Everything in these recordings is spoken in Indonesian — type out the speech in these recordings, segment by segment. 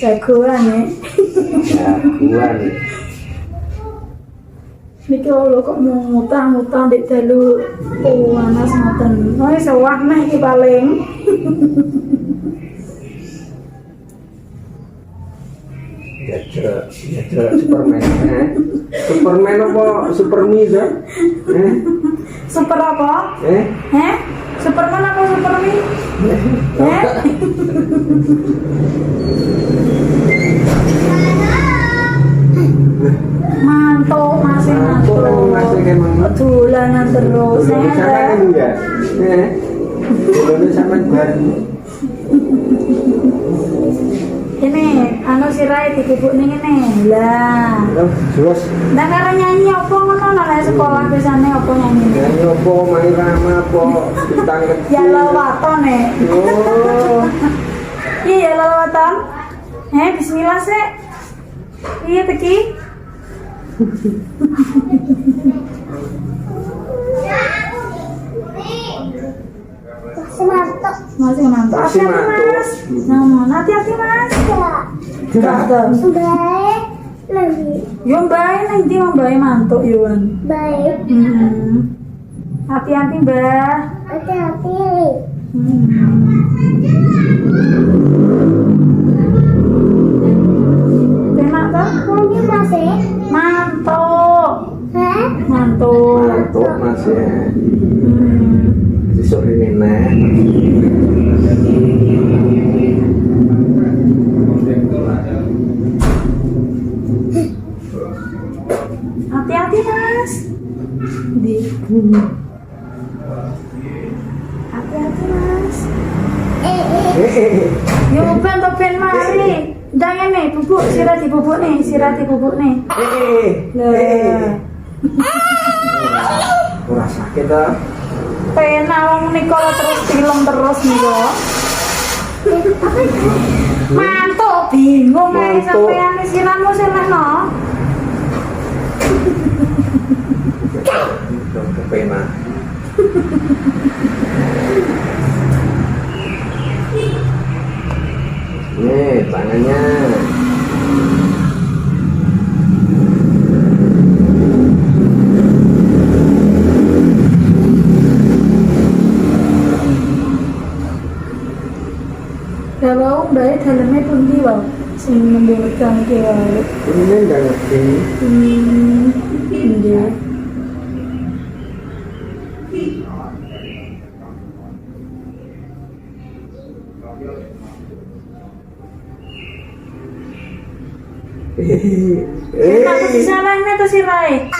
Jagoan ya. Jagoan. Niki lho kok mutang-mutang di dalu panas ngoten. Oh sewah meh iki paling. Ya Superman. Superman apa Supermi ya? Super apa? Superman apa Supermi? Mantuk masih mantuk. Dolanan terus. Ini anu sirai dikubuk ning ngene. Lah. Terus ndak karo nyanyi apa ngono nek sekolah biasane apa nyanyi? nyanyi apa main rama apa bintang kecil. Ya lawatan Oh. Iya lawatan. Bismillah sih. Iya teki. Masih mantap. Hati-hati mas. Hati-hati mas. Enggak tahu. Baik lagi. Yo bae nanti mau bae mantuk Yuan. Baik. Hati-hati mbah. Hati-hati. Enak toh? Lagi masih. Mantuk. Hah? Mantuk. Mantuk mas ya. Besok ini nih. Hati-hati mas. Di. Hati-hati mas. Yo ben to ben mari. Ndang ngene bubuk sirah dibubuk nih, sirah dibubuk nih. Lah. Ora sakit ah. Penak wong nika terus film terus nika. Mantuk bingung ae sampeyan sirahmu selehno. Kepenak. Nih tangannya. Kalau mbak dalamnya pundi wae sing nembe wedan ki wae. Ini enggak ngerti. Nggih. Aku disalahne to sirahe.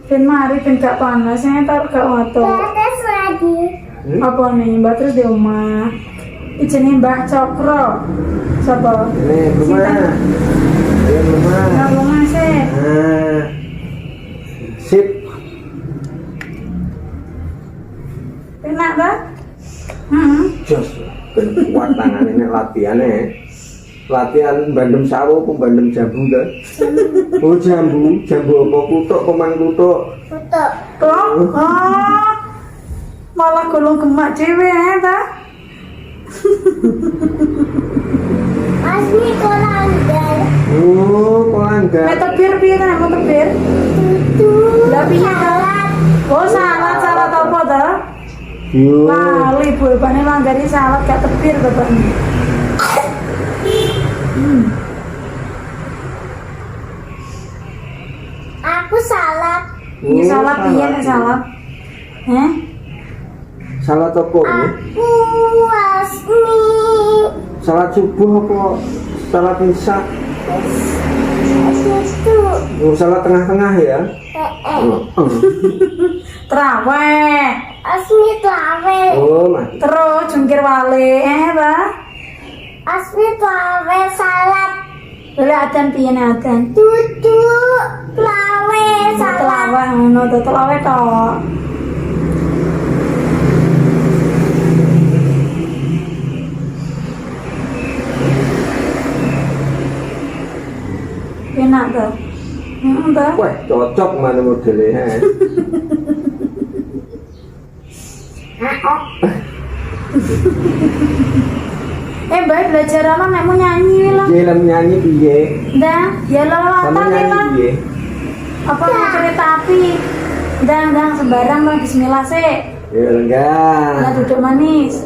Ben mari ben gak panas, entar gak watuk. Batas lagi. Apa nih mbak terus di rumah? Ijene Mbak Cokro. Sapa? Ini rumah. Ini rumah. Nah, rumah sih. Nah. Sip. Enak ta? Jos. Ben kuat tangan ini latihannya. Latihan bandem sawo pun bandem jambu dah. Oh jambu apa kutuk pemang kutuk. Foto. Kok? Malah golong gemak dhewe ta? Asmi kolanggar. Oh pelanggan. Nek tebir piye ta? Mau tebir? Tutu. Lah piye ta? Oh salad apa ta? Yo. Lali bulbane langgari salad gak tebir to, Pak. Aku salad. Ini salad piye nek salad? Salad apa ini? Aku Asmi. Salad subuh apa? Salad imsak? Itu. Oh, salad tengah-tengah ya? Traweh. Asmi tawe. Oh, mati. Terus jungkir wale, ta? Asmi tawe salad. Lha adan piye nek adan? Tutu. Tawe salad. Traweh ngono to, traweh to. Enak to? To? Wah, cocok mana modelnya. Mbak belajar apa nek mau nyanyi lah. lem nyanyi piye? Dan ya Sama lelatan ya nyanyi Pak. piye? Apa mau kereta api? Dan sembarang lah bismillah sih. Ya enggak. Nah duduk manis.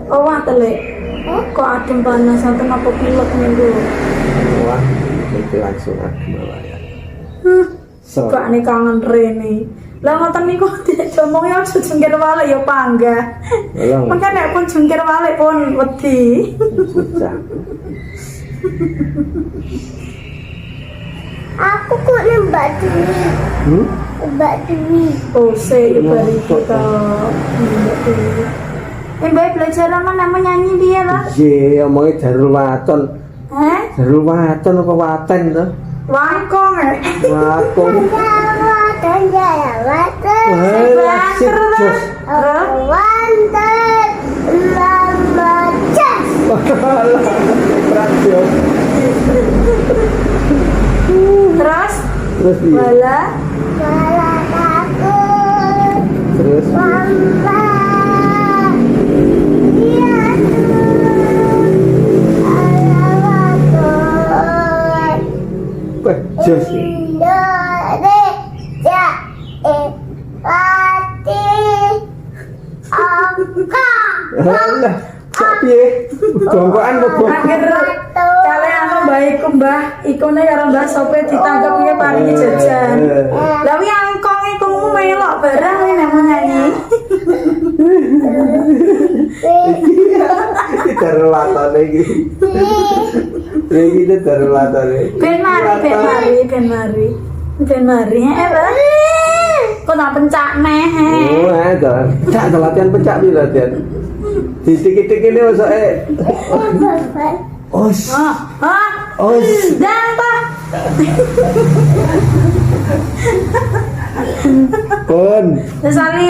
Oh wah telek. Kok adem panas sampai apa pilek minggu. Wah, itu langsung aku ya. So, Kok ane kangen Rene. Lah ngoten niku diomong ya aja jungkir balik ya panggah. Tolong. Mangke nek pun jungkir balik pun wedi. Susah. Aku kok Mbak Dewi. Mbak Dewi. Oh, saya bari kita. Mbak Dewi. Mbak belajar mana nyanyi dia lah. Iya, omongnya Darul Waton. Darul Waton apa Waten tuh? Wangkong Waton. Dan jaya water. Wah, sip, jos. Wanted lama cas. Berat, jos. Terus Terus piye? bala Malah takut. Terus piye? Mama. Iya tuh. Alawaton. Wah, jos. Indonesia Pati Angka Alah, kok piye? Gongkokan apa? akhir kalian anu baik Mbah ikune karo Mbah Sope ditangkep iki paringi jajan. Lah wi angkong iku melok barang nek mau nyanyi. Iki Darul Waton iki. Iki itu Darul Waton iki. Ben mari. Lah. Kok tak pencak neh. Oh, ada. Cak latihan pencak piye latihan? Titik-titik ini maksudnya. Os. Os. Dan Pak. Pun. Sali